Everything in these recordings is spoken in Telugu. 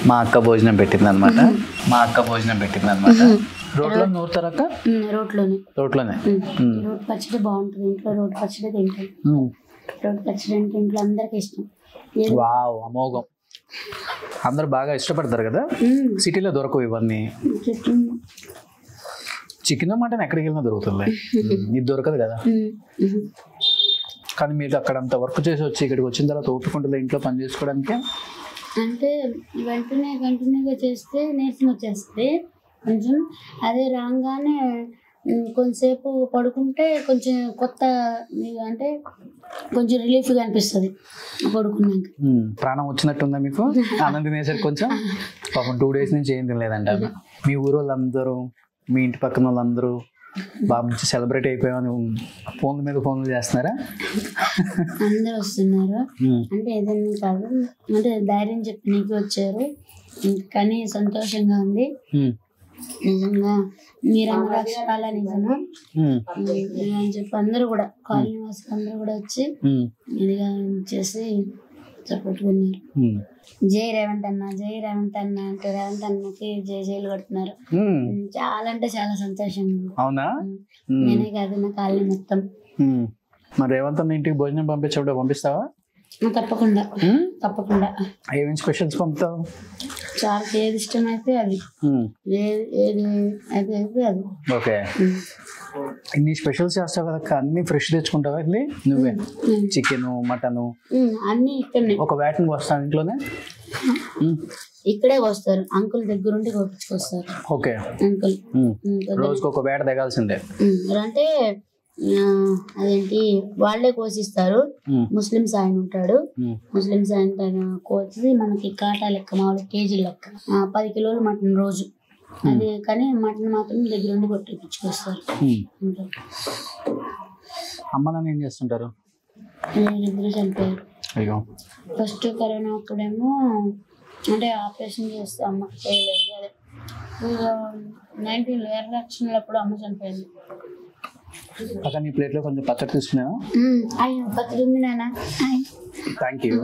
మా అక్క భోజనం పెట్టిందనమాట. రోడ్లో నూరుతారక్క? రోడ్లోనే. రోడ్ పచ్చడి బాగుంటుంది. ఇంట్లో రోడ్ పచ్చడి తింటాను. రోడ్ పచ్చడి అంటే ఇంట్లో అందరికి ఇష్టం. వావ్, అమోఘం. అందరు బాగా ఇష్టపడతారు కదా. సిటీలో దొరకవు ఇవన్నీ. చికెన్ మటన్ ఎక్కడికి వెళ్ళినా దొరుకుతుంది, ఇది దొరకదు కదా. కానీ మీరు అక్కడ అంత వర్క్ చేసి వచ్చి ఇక్కడికి వచ్చిన తర్వాత ఓపికంటుంది ఇంట్లో పని చేసుకోవడానికి? అంటే కంటిన్యూగా చేస్తే నీరసం వచ్చేస్తుంది కొంచెం. అదే రాగానే కొంచెంసేపు పడుకుంటే కొంచెం కొత్త అంటే కొంచెం రిలీఫ్గా అనిపిస్తుంది పడుకున్నాక. ప్రాణం వచ్చినట్టుందా మీకు? ఆనందం తినేసరికి కొంచెం. పాపం 2 days నుంచి ఏం తినలేదంట. మీ ఊరు వాళ్ళందరూ, మీ ఇంటి పక్కన వాళ్ళందరూ బాగా మంచి సెలబ్రేట్ అయిపోయామని ఫోన్ల మీద ఫోన్లు చేస్తున్నారా? అందరు వస్తున్నారు. అంటే ఏదైనా కాదు, అంటే ధైర్యం చెప్పి నీకు వచ్చారు. కానీ సంతోషంగా ఉంది నిజంగా. మీరన్న అక్షరాల నిజము అని చెప్పి అందరూ కూడా కాలనీ వాసులు అందరూ కూడా వచ్చి ఇదిగా చేసి సపోర్ట్ ఉన్నారు. జై రేవంత్ అన్న, జై రేవంత్ అన్న అంటే రేవంత్ అన్నకి జైలు కొడుతున్నారు. చాలా అంటే చాలా సంతోషంగా ఉంది. అవునా? నేనే కాదు, నా కాలనీ మొత్తం. మరి రేవంత్ అన్న ఇంటికి భోజనం పంపించేప్పుడు పంపిస్తావా? తప్పకుండా. ఏమేమి స్పెషల్స్ పంపుతావు? చాలా ఏది ఇష్టమైతే అది, ఏది అయితే అది. ఓకే. ఇన్ని స్పెషల్స్ చేస్తావు కదా, అన్ని ఫ్రెష్ తెచ్చుకుంటావా? ఇది నువ్వే చికెన్ మటన్ అన్ని ఇక్కడనే. ఒక వేటకి వస్తాను ఇంట్లోనే? ఇక్కడే వస్తారు అంకుల్ దగ్గరుండి కొట్టుకొస్తారు. ఓకే. అంకుల్ రోజుకి ఒక వేట దిగాల్సిందే. అంటే అదేంటి వాళ్ళే కోసిస్తారు. ముస్లిమ్స్ ఆయన ఉంటాడు, ముస్లిమ్స్ ఆయన కోసి మనకి కాటా లెక్క, మామూలు కేజీ లెక్క 10 కిలోలు మటన్ రోజు. అది కానీ మటన్ మాత్రం దగ్గర ఉండి కొట్టించుకొస్తారు. అమ్మ నాన్న ఏం చేస్తుంటారు? ఇద్దరు చనిపోయారు. అయ్యో. ఫస్ట్ కరోనా అప్పుడేమో అంటే ఆపరేషన్ చేస్తే అమ్మ చేయలేదు. అదే 19 ఎలక్షన్లు అప్పుడు అమ్మ చనిపోయింది. అక్కడ నీ ప్లేట్లో కొంచెం పచ్చడి తీసుకున్నాను. పచ్చడి ఉంది నాన్న. Thank you.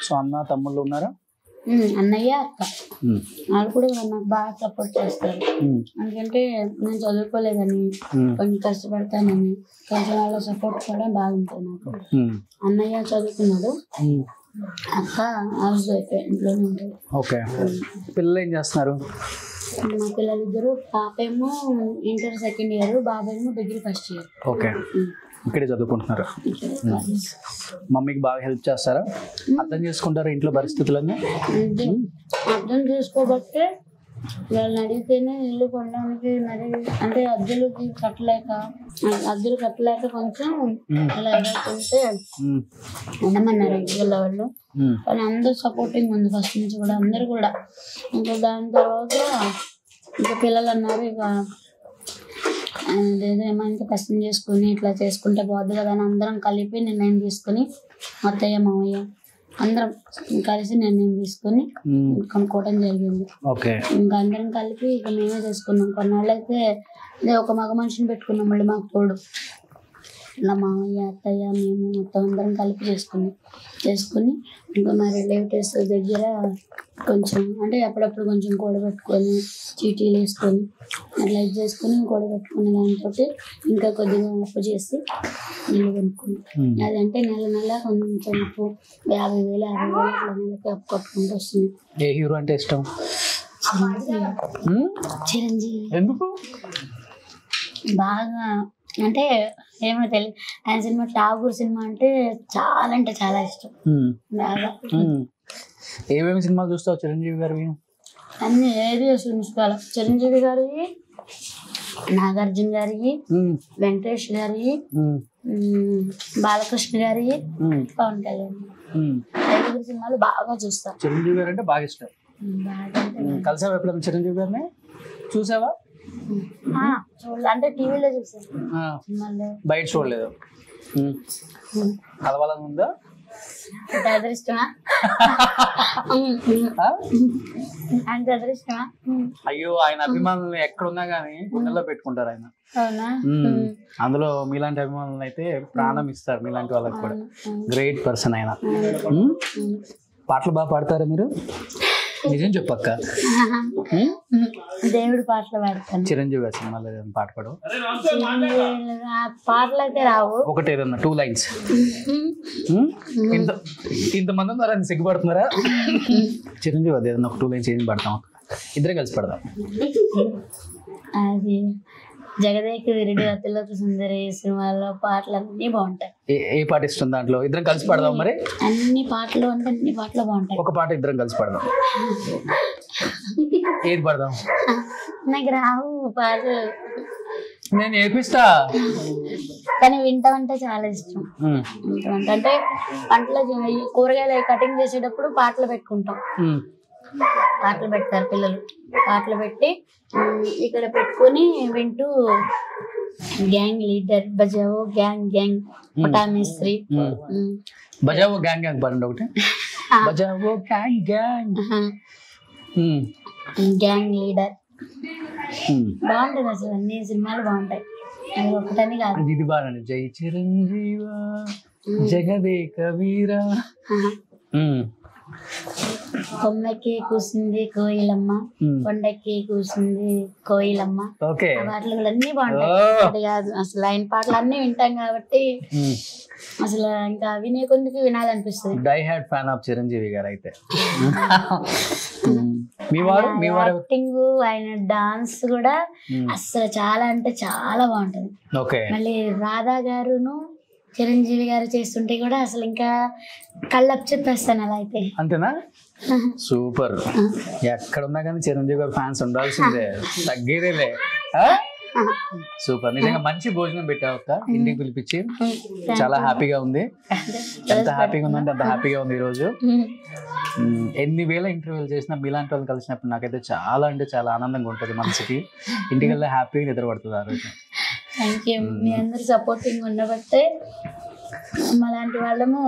సో అన్న తమ్ముళ్ళు ఉన్నారా? అన్నయ్య అక్క వాళ్ళు కూడా నాకు బాగా సపోర్ట్ చేస్తారు. ఎందుకంటే నేను చదువుకోలేదని, కొంచెం కష్టపడతానని కొంచెం వాళ్ళ సపోర్ట్ కూడా బాగుంటుంది నాకు. అన్నయ్య చదువుకున్నాడు, అక్క హౌస్ వైఫ్, ఇంట్లోనే ఉంటుంది. ఓకే. పిల్లలు ఏం చేస్తున్నారు? మా పిల్లలిద్దరు, పాపేమో ఇంటర్ 2nd year, బాబేమో డిగ్రీ 1st year. ఓకే. ఇక్కడే చదువుకుంటున్నారు. మమ్మీకి బాగా హెల్ప్ చేస్తారా? అర్థం చేసుకుంటారా ఇంట్లో పరిస్థితులన్నీ? అర్థం చేసుకోబట్టే వాళ్ళని అడిగితేనే ఇల్లు కొనడానికి, మరి అంటే అద్దెలు కట్టలేక కొంచెం అలా ఎదుర్కొంటే ఉండమన్నారు ఇంటికి వాళ్ళు. కానీ అందరూ సపోర్టింగ్ ఉంది ఫస్ట్ నుంచి కూడా, అందరు కూడా. ఇంకా దాని తర్వాత ఇంకా పిల్లలు అన్నారు, ఇక ఏమో ఇంకా కష్టం చేసుకుని ఇట్లా చేసుకుంటే పోద్ది కదా అని అందరం కలిపి నిర్ణయం తీసుకుని, అత్తయ్య మామయ్య అందరం కలిసి నిర్ణయం తీసుకుని కొనుక్కోవడం జరిగింది. ఇంకా అందరం కలిపి ఇక మేమే చేసుకున్నాం. కొన్నాళ్ళు అయితే ఒక మగ మనిషిని పెట్టుకున్నాం, మళ్ళీ మాకు తోడు. ఇలా మామయ్య అత్తయ్య మేము మొత్తం అందరం కలిపి చేసుకుని ఇంకా మా రిలేటివ్స్ దగ్గర కొంచెం అంటే అప్పుడప్పుడు కొంచెం కూడబెట్టుకొని చీటీలు వేసుకొని అట్లా ఇది చేసుకొని కూడబెట్టుకునే దాంతో ఇంకా కొద్దిగా అప్పు చేసి ఇల్లు కొనుక్కున్నాం. అదంటే నెల కొంచెం అప్పు 50,000 అట్లా నెలకి అప్పు కట్టుకుంటూ వస్తుంది. ఏ హీరో అంటే ఇష్టం? చిరంజీవి. ఎందుకు? బాగా అంటే ఏమో తెలియదు, ఆయన సినిమా ఠాగూర్ సినిమా అంటే చాలా ఇష్టం బాగా. ఏమేమి సినిమాలు చూస్తావు చిరంజీవి గారివి? అన్ని ఏది చూసుకోవాలి. చిరంజీవి గారివి, నాగార్జున గారివి, వెంకటేష్ గారివి, బాలకృష్ణ గారివి, పవన్ కళ్యాణ్, 5 సినిమాలు బాగా చూస్తా. చిరంజీవి గారు అంటే బాగా ఇష్టం. కలిసావా ఎప్పుడైనా చిరంజీవి గారిని? చూసావా? అంటే టీవీలో చూసాను, బయట చూడలేదు. కలవాలని ఉందా? అదృష్టమా? అంటే అదృష్టమా? అయ్యో, ఆయన అభిమానులు ఎక్కడున్నా గానీ గుండెల్లో పెట్టుకుంటారు ఆయన. అందులో మీలాంటి అభిమానులు అయితే ప్రాణం ఇస్తారు. మీలాంటి వాళ్ళకి కూడా గ్రేట్ పర్సన్ ఆయన. పాటలు బాగా పాడతారా మీరు? నిజం చెప్పక్క. దేవుడి పాటలు పాడతాను. చిరంజీవి గారి సినిమాలో ఏదైనా పాట పాడు. పాటలు అయితే రావు. ఒకటి ఏదన్నా 2 lines. ఇంతమంది ఉన్నారా, సిగ్గుపడుతున్నారా? చిరంజీవి అది ఏదన్నా ఒక 2 lines ఏం పాడతాం, ఇద్దరే కలిసి పడదాం. అది జగదేక వీరుడు అతిలోక సుందరి సినిమాలో పాటలు అన్ని బాగుంటాయి. ఏ పాట ఇష్టం దాంట్లో? ఇద్దరం కలిసి పడదాం మరి. అన్ని పాటలు అంటే అన్ని పాటలు బాగుంటాయి. ఒక పాట ఇద్దరం కలిసి పడదాం. ఏది పడదాం? నాకు రావు పాటలు, నేను నేర్పిస్తా. కానీ వింటామంటే చాలా ఇష్టం. వింటామంటే అంటే పంటలో కూరగాయలు కటింగ్ చేసేటప్పుడు పాటలు పెట్టుకుంటాం. పాటలు పెడతారు పిల్లలు, పాటలు పెట్టి ఇక్కడ పెట్టుకొని వింటూ గ్యాంగ్ లీడర్ బజావో గ్యాంగ్ గ్యాంగ్ పటామేస్త్రి బజావో గ్యాంగ్ గ్యాంగ్ పాడండి ఒకటి. బజావో గ్యాంగ్ గ్యాంగ్ గ్యాంగ్ లీడర్ బాగుంటుంది. అసలు అన్ని సినిమాలు బాగుంటాయి, అది ఒకటని కాదు. ఇది బాగుంది. జై చిరంజీవ జగదేక వీర. కొమ్మకి కూసింది కోయిలమ్మ, కొండకి కూసింది కోయిలమ్మ. పాటలు అన్ని బాగుంటాయి కాదు. అసలు ఆయన పాటలు అన్ని వింటాం కాబట్టి అసలు ఇంకా వినే కొందుకు వినాలనిపిస్తుంది. Die hard fan of Chiranjeevi garu అయితే. యాక్టింగ్, ఆయన డాన్స్ కూడా అసలు చాలా అంటే చాలా బాగుంటది. మళ్ళీ రాధా గారును చిరంజీవి గారు చేస్తుంటే కూడా అసలు ఇంకా కళ్ళప్ చెప్పేస్తాను అలా అయితే. అంతేనా? సూపర్. ఎక్కడున్నా కానీ చిరంజీవి గారు ఫ్యాన్స్ ఉండాల్సిందే, తగ్గేదేలే. సూపర్. నిజంగా మంచి భోజనం పెట్టావక్క, ఇంటికి పిలిపించి. చాలా హ్యాపీగా ఉంది. ఎంత హ్యాపీగా ఉందంటే అంత హ్యాపీగా ఉంది ఈరోజు. ఎన్ని వేల ఇంటర్వ్యూలు చేసినా మీలాంటి వాళ్ళు కలిసినప్పుడు నాకైతే చాలా అంటే చాలా ఆనందంగా ఉంటుంది మనసుకి. ఇంటికి వెళ్ళి హ్యాపీగా నిద్రపడుతుంది ఆ రోజు. Thank you. మీ అందరు సపోర్టింగ్ ఉండబట్టే అలాంటి వాళ్ళము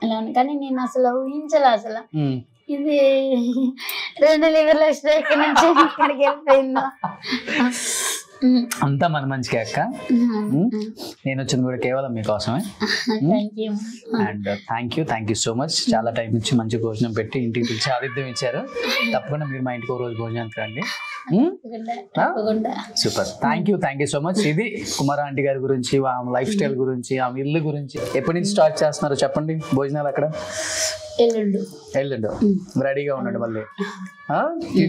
అలా ఉంది. కానీ నేను అసలు ఊహించలే, అసలు ఇది 2 లివర్ల స్ట్రైక్ నుంచి ఇక్కడికి వెళ్ళిపోయిందా. అంతా మన మంచిగా అక్క. నేను వచ్చింది కూడా కేవలం మీకోసమే. And thank you so much. చాలా టైం ఇచ్చి మంచి భోజనం పెట్టి ఇంటికి పిలిచి ఆతిథ్యం ఇచ్చారు. తప్పకుండా మీరు మా ఇంటికి ఒక రోజు భోజనానికి రండి. Super. Thank you so much. ఇది కుమార్ ఆంటీ గారి గురించి, ఆమె లైఫ్ స్టైల్ గురించి, ఆమె ఇల్లు గురించి. ఎప్పటి నుంచి స్టార్ట్ చేస్తున్నారో చెప్పండి భోజనాలు అక్కడ? ఎల్లుండు రెడీగా ఉన్నాడు, మళ్ళీ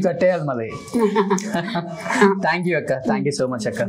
కట్టేయాలి మళ్ళీ. థ్యాంక్ యూ అక్క. థ్యాంక్ యూ సో మచ్ అక్క.